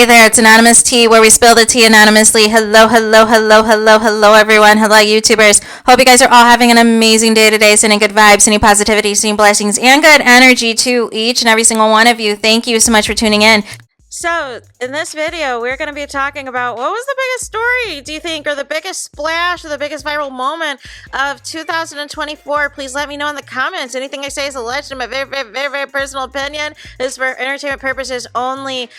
there, it's Anonymous Tea, where we spill the tea anonymously. Hello, hello, hello, hello, hello, everyone. Hello, YouTubers. Hope you guys are all having an amazing day today, sending good vibes, sending positivity, sending blessings, and good energy to each and every single one of you. Thank you so much for tuning in. So, in this video, we're going to be talking about what was the biggest story, do you think, or the biggest splash, or the biggest viral moment of 2024? Please let me know in the comments. Anything I say is alleged in my very, very, very, very personal opinion. This is for entertainment purposes only.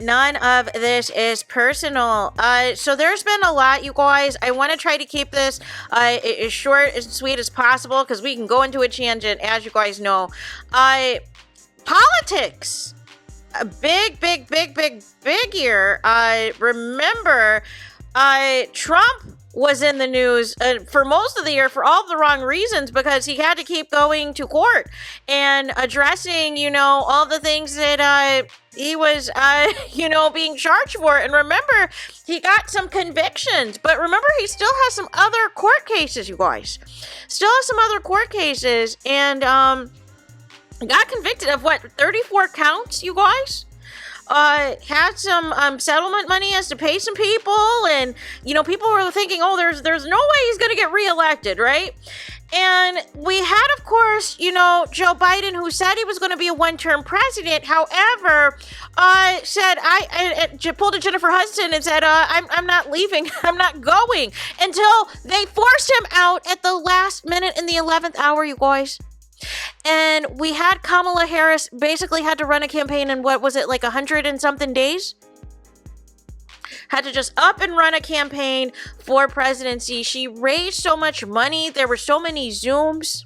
None of this is personal. So there's been a lot, you guys. I want to try to keep this as short and sweet as possible, because we can go into a tangent, as you guys know. Politics. A big year. Remember, Trump was in the news for most of the year for all the wrong reasons, because he had to keep going to court and addressing, you know, all the things that he was, you know, being charged for. And remember, he got some convictions, but remember, he still has some other court cases, you guys. Still has some other court cases, and, got convicted of what, 34 counts, you guys? Had some settlement money, has to pay some people, and you know, people were thinking, oh, there's no way he's gonna get reelected, right? And we had, of course, you know, Joe Biden, who said he was going to be a one-term president. However, said pulled to Jennifer Hudson and said, I'm not leaving, I'm not going, until they forced him out at the last minute in the 11th hour, you guys. And we had Kamala Harris basically had to run a campaign in, what was it, like 100 and something days? Had to just up and run a campaign for presidency. She raised so much money. There were so many Zooms.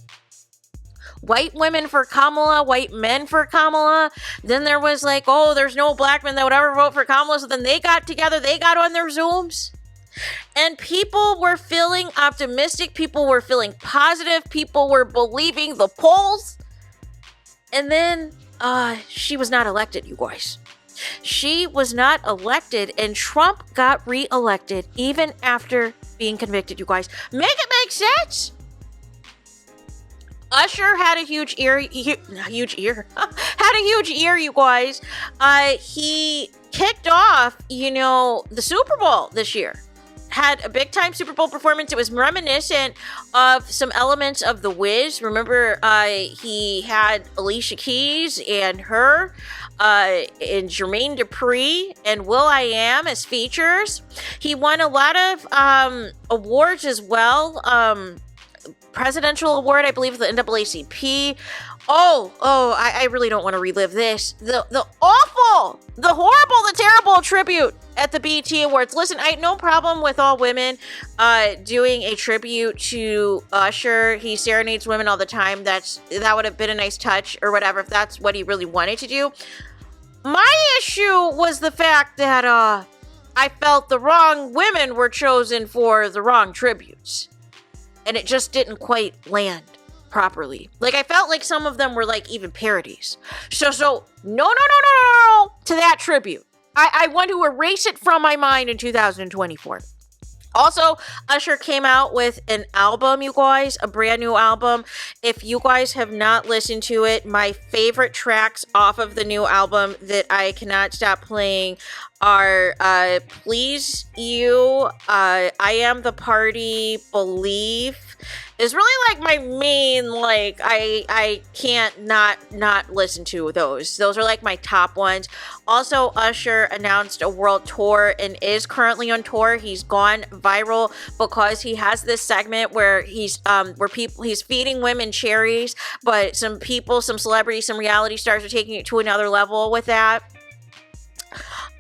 White women for Kamala, white men for Kamala. Then there was like, oh, there's no black men that would ever vote for Kamala. So then they got together, they got on their Zooms. And people were feeling optimistic. People were feeling positive. People were believing the polls. And then she was not elected, you guys. She was not elected, and Trump got reelected even after being convicted, you guys. Make it make sense. Usher had a huge ear, had a huge ear, you guys. He kicked off, you know, the Super Bowl this year. Had a big time Super Bowl performance. It was reminiscent of some elements of The Wiz. Remember, he had Alicia Keys and her, and Jermaine Dupri and will.i.am as features. He won a lot of awards as well. Presidential award, I believe, the NAACP. I really don't want to relive this. The awful, the horrible, the terrible tribute at the BET Awards. Listen, I had no problem with all women doing a tribute to Usher. He serenades women all the time. That would have been a nice touch or whatever, if that's what he really wanted to do. My issue was the fact that I felt the wrong women were chosen for the wrong tributes. And it just didn't quite land properly. Like, I felt like some of them were like even parodies. So no to that tribute. I want to erase it from my mind in 2024. Also, Usher came out with an album, you guys, a brand new album. If you guys have not listened to it, my favorite tracks off of the new album that I cannot stop playing are Please You, I Am the Party, Believe. Is really like my main, like, I can't not listen to those. Those are like my top ones. Also, Usher announced a world tour and is currently on tour. He's gone viral because he has this segment where he's feeding women cherries, but some people, some celebrities, some reality stars are taking it to another level with that.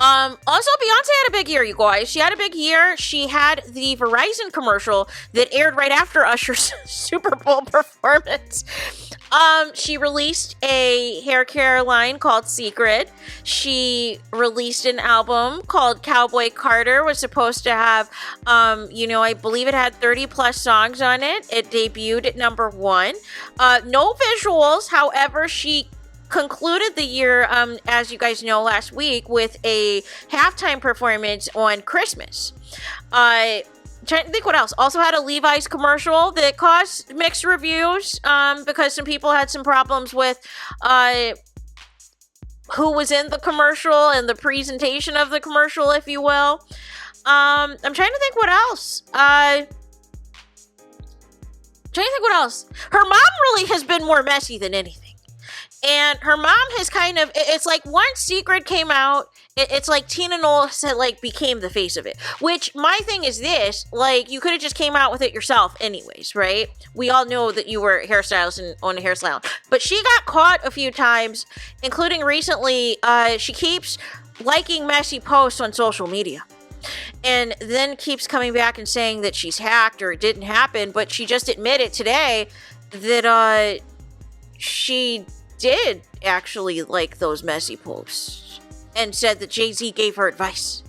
Also, Beyonce had a big year, you guys. She had a big year. She had the Verizon commercial that aired right after Usher's Super Bowl performance. She released a hair care line called Secret. She released an album called Cowboy Carter. Was supposed to have, you know, I believe it had 30 plus songs on it. It debuted at number 1. No visuals. However, she concluded the year, as you guys know, last week with a halftime performance on Christmas. Trying to think what else. Also had a Levi's commercial that caused mixed reviews because some people had some problems with who was in the commercial and the presentation of the commercial, if you will. I'm trying to think what else. Her mom really has been more messy than anything. And her mom has kind of, it's like once Secret came out, it's like Tina Knowles had like became the face of it. Which my thing is this, like you could have just came out with it yourself anyways, right? We all know that you were hairstylist and own a hair salon. But she got caught a few times, including recently, she keeps liking messy posts on social media. And then keeps coming back and saying that she's hacked or it didn't happen. But she just admitted today that she did actually like those messy posts and said that Jay-Z gave her advice.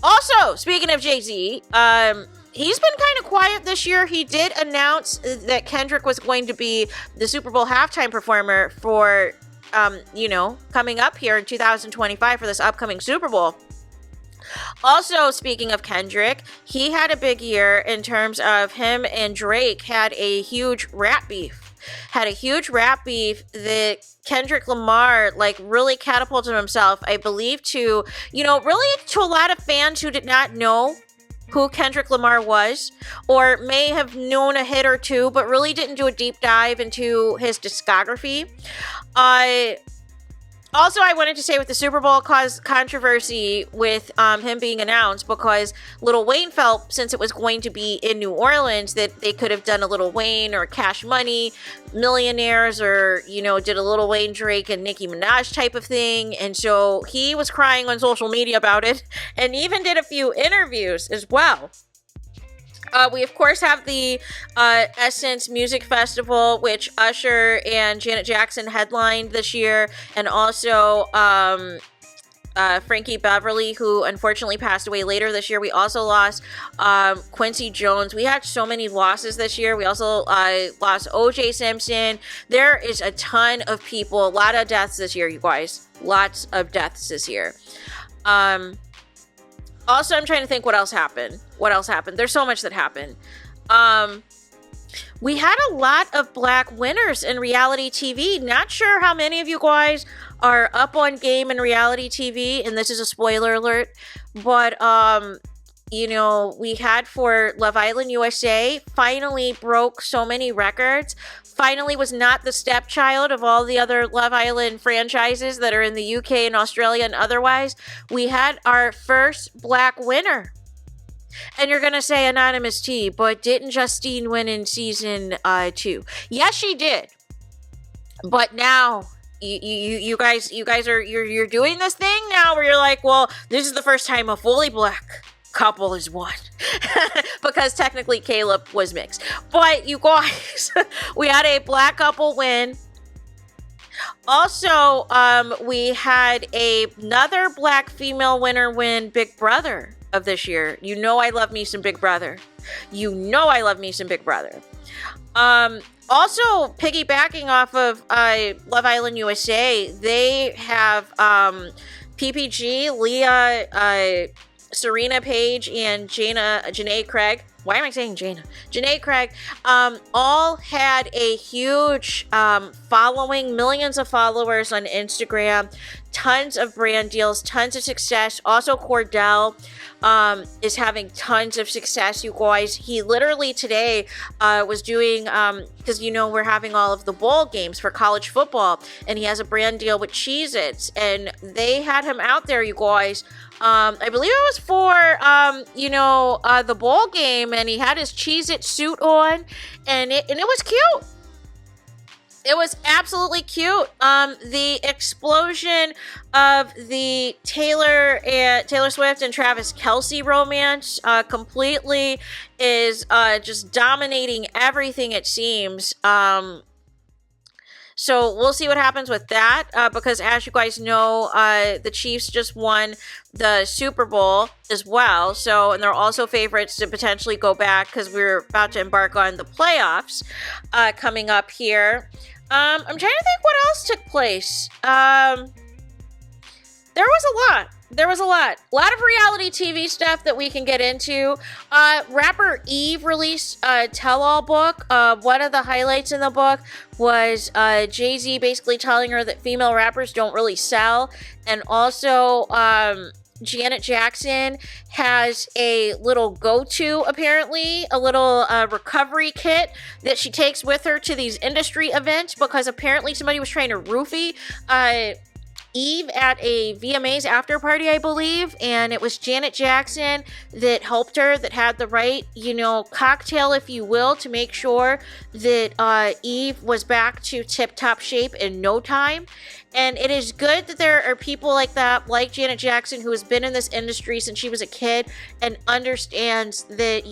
Also, speaking of Jay-Z, he's been kind of quiet this year. He did announce that Kendrick was going to be the Super Bowl halftime performer for, coming up here in 2025 for this upcoming Super Bowl. Also, speaking of Kendrick, he had a big year in terms of him and Drake had a huge rap beef. That Kendrick Lamar, like, really catapulted himself, I believe, to, really to a lot of fans who did not know who Kendrick Lamar was, or may have known a hit or two, but really didn't do a deep dive into his discography. Also, I wanted to say with the Super Bowl caused controversy with him being announced because Lil Wayne felt since it was going to be in New Orleans that they could have done a Lil Wayne or Cash Money, Millionaires, or, did a Lil Wayne, Drake, and Nicki Minaj type of thing. And so he was crying on social media about it and even did a few interviews as well. We, of course, have the Essence Music Festival, which Usher and Janet Jackson headlined this year, and also Frankie Beverly, who unfortunately passed away later this year. We also lost Quincy Jones. We had so many losses this year. We also lost O.J. Simpson. There is a ton of people, a lot of deaths this year, you guys. Lots of deaths this year. Also, I'm trying to think what else happened. There's so much that happened. We had a lot of black winners in reality TV. Not sure how many of you guys are up on game in reality TV, and this is a spoiler alert, but we had for Love Island USA, finally broke so many records. Finally was not the stepchild of all the other Love Island franchises that are in the UK and Australia and otherwise. We had our first black winner. And you're going to say Anonymous T, but didn't Justine win in season 2? Yes, she did. But now you guys are doing this thing now where you're like, well, this is the first time a fully black couple is won. Because technically Caleb was mixed. But you guys, we had a black couple win. Also, we had another black female winner win Big Brother of this year. I love me some Big Brother. Also, piggybacking off of Love Island USA, they have PPG, Leah, Serena Page, and Janae Craig. Why am I saying Jana? Janae Craig, all had a huge following, millions of followers on Instagram, tons of brand deals, tons of success. Also, Cordell is having tons of success, you guys. He literally today was doing, because we're having all of the bowl games for college football, and he has a brand deal with Cheez-Its, and they had him out there, you guys. I believe it was for, the bowl game, and he had his Cheez-It suit on, and it was cute. It was absolutely cute. The explosion of the Taylor Swift and Travis Kelce romance completely is just dominating everything, it seems. So we'll see what happens with that, because as you guys know, the Chiefs just won the Super Bowl as well. So, and they're also favorites to potentially go back because we're about to embark on the playoffs coming up here. I'm trying to think what else took place. There was a lot. there was a lot of reality TV stuff that we can get into. Rapper Eve released a tell-all book. One of the highlights in the book was Jay-Z basically telling her that female rappers don't really sell. And also, Janet Jackson has a little go-to, apparently, a little recovery kit that she takes with her to these industry events, because apparently somebody was trying to roofie Eve at a VMAs after party, I believe, and it was Janet Jackson that helped her, that had the right, cocktail, if you will, to make sure that Eve was back to tip-top shape in no time. And it is good that there are people like that, like Janet Jackson, who has been in this industry since she was a kid and understands that,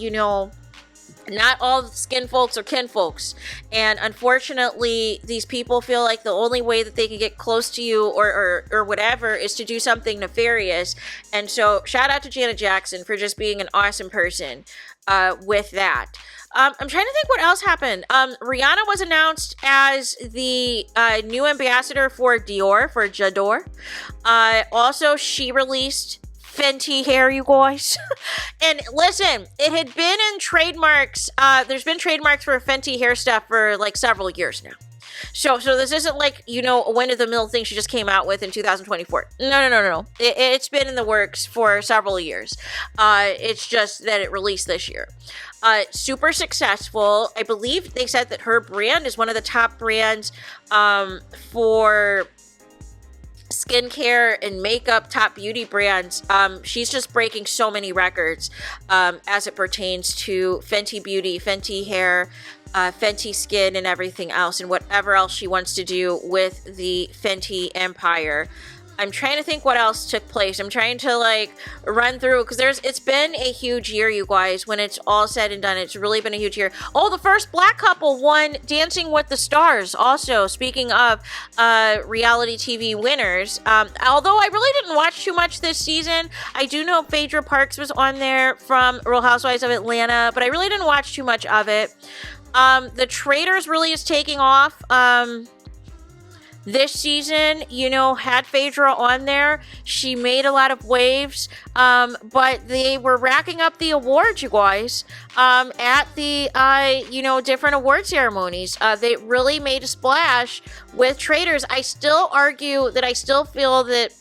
not all skin folks are kin folks. And unfortunately, these people feel like the only way that they can get close to you or whatever is to do something nefarious. And so shout out to Janet Jackson for just being an awesome person with that. I'm trying to think what else happened. Rihanna was announced as the new ambassador for Dior, for J'adore. Also, she released Fenty hair, you guys. And listen, it had been in trademarks. There's been trademarks for Fenty hair stuff for like several years now. So this isn't like, a one-of-the-mill thing she just came out with in 2024. No. It's been in the works for several years. It's just that it released this year. Super successful. I believe they said that her brand is one of the top brands for skincare and makeup, top beauty brands. She's just breaking so many records as it pertains to Fenty Beauty, Fenty Hair, Fenty Skin, and everything else, and whatever else she wants to do with the Fenty empire. I'm trying to think what else took place. I'm trying to run through, because it's been a huge year, you guys. When it's all said and done, it's really been a huge year. Oh, the first black couple won Dancing with the Stars. Also, speaking of reality TV winners, although I really didn't watch too much this season, I do know Phaedra Parks was on there from Real Housewives of Atlanta, but I really didn't watch too much of it. The Traitors really is taking off. This season, had Phaedra on there. She made a lot of waves, but they were racking up the awards, you guys, at the, different award ceremonies. They really made a splash with Traitors. I still argue that I still feel that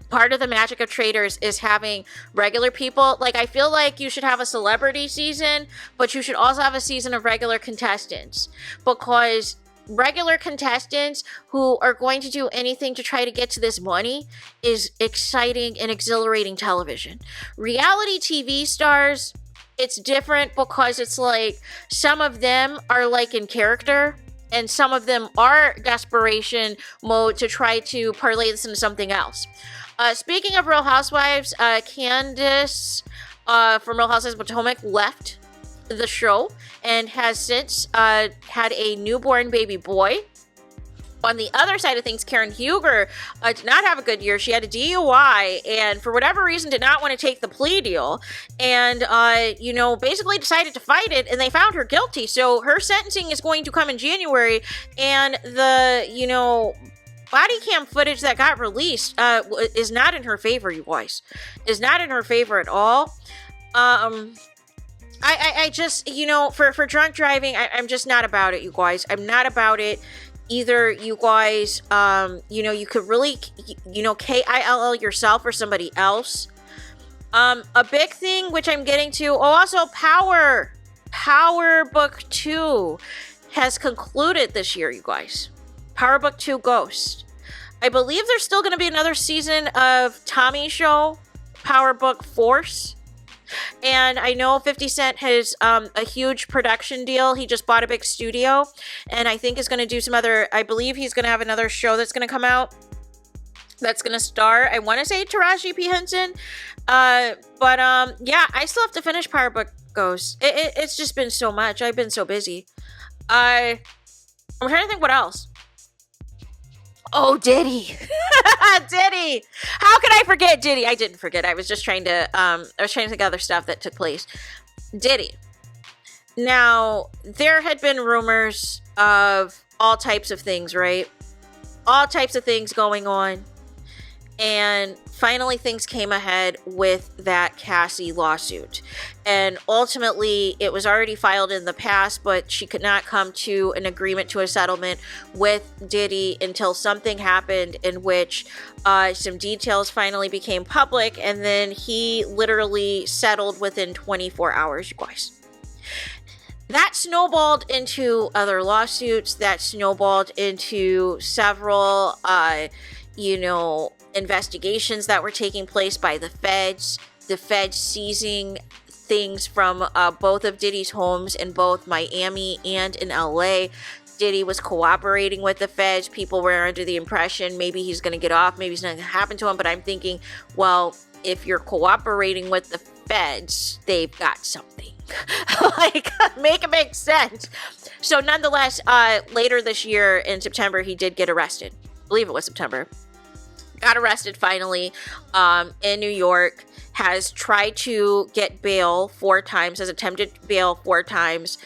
part of the magic of Traitors is having regular people. I feel like you should have a celebrity season, but you should also have a season of regular contestants, because regular contestants who are going to do anything to try to get to this money is exciting and exhilarating television. Reality TV stars, it's different, because it's some of them are in character, and some of them are desperation mode to try to parlay this into something else. Speaking of Real Housewives, Candace from Real Housewives of Potomac left the show and has since had a newborn baby boy. On the other side of things, Karen Huger did not have a good year. She had a DUI and for whatever reason did not want to take the plea deal, and basically decided to fight it, and they found her guilty. So her sentencing is going to come in January, and the body cam footage that got released is not in her favor, you guys. Is not in her favor at all. I just, for drunk driving, I'm just not about it, you guys. I'm not about it either, you guys. You could really, KILL yourself or somebody else. A big thing, which I'm getting to, also Power Book 2 has concluded this year, you guys. Power Book 2 Ghost. I believe there's still going to be another season of Tommy's show, Power Book Force. And I know 50 Cent has a huge production deal. He just bought a big studio, and I think is going to do some other, I believe he's going to have another show that's going to come out that's going to star, I want to say, Taraji P. Henson. Yeah, I still have to finish Power Book Ghost. It's just been so much. I've been so busy. I'm trying to think what else. Oh, Diddy. Diddy. How could I forget Diddy? I didn't forget. I was just trying to, think of other stuff that took place. Diddy. Now, there had been rumors of all types of things, right? All types of things going on. And finally, things came ahead with that Cassie lawsuit. And ultimately, it was already filed in the past, but she could not come to an agreement to a settlement with Diddy until something happened in which some details finally became public. And then he literally settled within 24 hours, you guys. That snowballed into other lawsuits. That snowballed into several, investigations that were taking place by the feds seizing things from both of Diddy's homes in both Miami and in LA. Diddy was cooperating with the feds. People were under the impression maybe he's going to get off, maybe it's not going to happen to him. But I'm thinking, well, if you're cooperating with the feds, they've got something. Like, make it make sense. So nonetheless, later this year in September, he did get arrested. I believe it was September. Got arrested finally in New York, has tried to get bail 4 times, has attempted bail 4 times.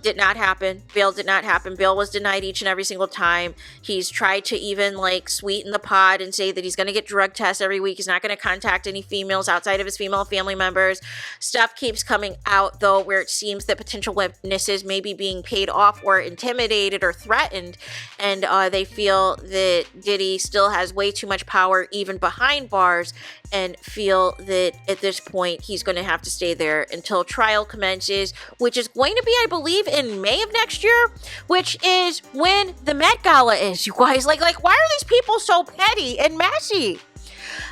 Did not happen. Bail did not happen. Bail was denied each and every single time. He's tried to even sweeten the pot and say that he's going to get drug tests every week. He's not going to contact any females outside of his female family members. Stuff keeps coming out though where it seems that potential witnesses may be being paid off or intimidated or threatened. And they feel that Diddy still has way too much power even behind bars and feel that at this point he's going to have to stay there until trial commences, which is going to be, I believe, in May of next year, which is when the Met Gala is, you guys. Like, why are these people so petty and messy?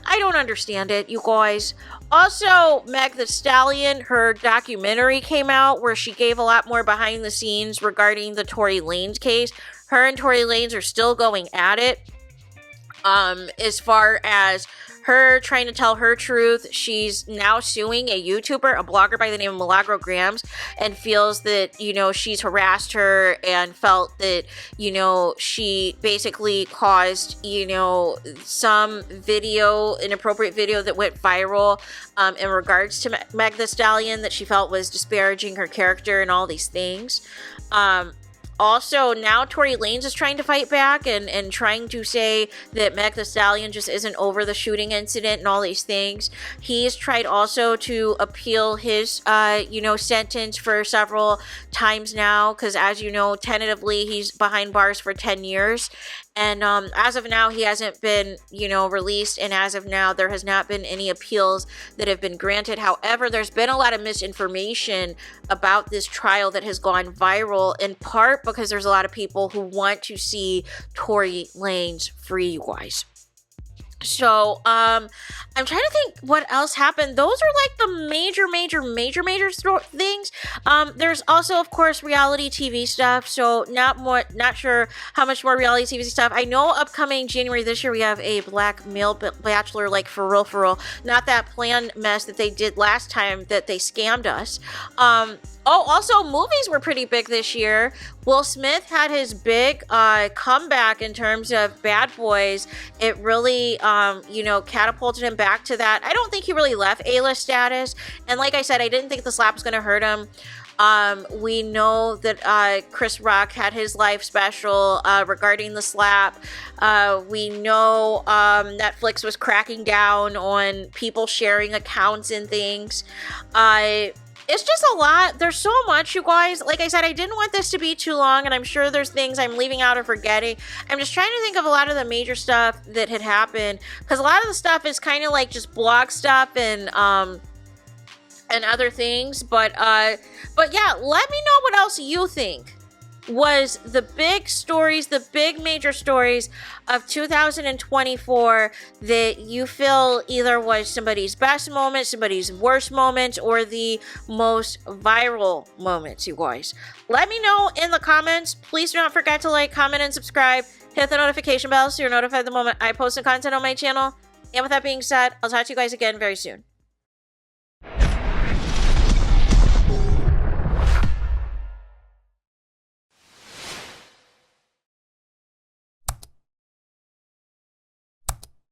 I don't understand it, you guys. Also, Meg Thee Stallion, her documentary came out where she gave a lot more behind the scenes regarding the Tory Lanez case. Her and Tory Lanez are still going at it. As far as her trying to tell her truth, she's now suing a YouTuber, a blogger by the name of Milagro Grams, and feels that, she's harassed her and felt that, she basically caused, some inappropriate video that went viral in regards to Meg Thee Stallion that she felt was disparaging her character and all these things. Also, now Tory Lanez is trying to fight back and trying to say that Meg Thee Stallion just isn't over the shooting incident and all these things. He's tried also to appeal his, sentence for several times now because, as you know, tentatively he's behind bars for 10 years. And as of now, he hasn't been, released. And as of now, there has not been any appeals that have been granted. However, there's been a lot of misinformation about this trial that has gone viral, in part because there's a lot of people who want to see Tory Lanez free, you guys. So, I'm trying to think what else happened. Those are the major things. There's also, of course, reality TV stuff. So not sure how much more reality TV stuff. I know upcoming January this year, we have a black male bachelor, for real. Not that planned mess that they did last time that they scammed us. Also, movies were pretty big this year. Will Smith had his big comeback in terms of Bad Boys. It really, catapulted him back to that. I don't think he really left A-list status. And like I said, I didn't think the slap was going to hurt him. We know that Chris Rock had his live special regarding the slap. We know Netflix was cracking down on people sharing accounts and things. It's just a lot. There's so much, you guys. Like I said, I didn't want this to be too long, and I'm sure there's things I'm leaving out or forgetting. I'm just trying to think of a lot of the major stuff that had happened, because a lot of the stuff is kind of just blog stuff and other things. But yeah, let me know what else you think was the big stories, the big major stories of 2024 that you feel either was somebody's best moment, somebody's worst moment, or the most viral moments, you guys. Let me know in the comments. Please do not forget to like, comment, and subscribe. Hit the notification bell so you're notified the moment I post new content on my channel. And with that being said, I'll talk to you guys again very soon.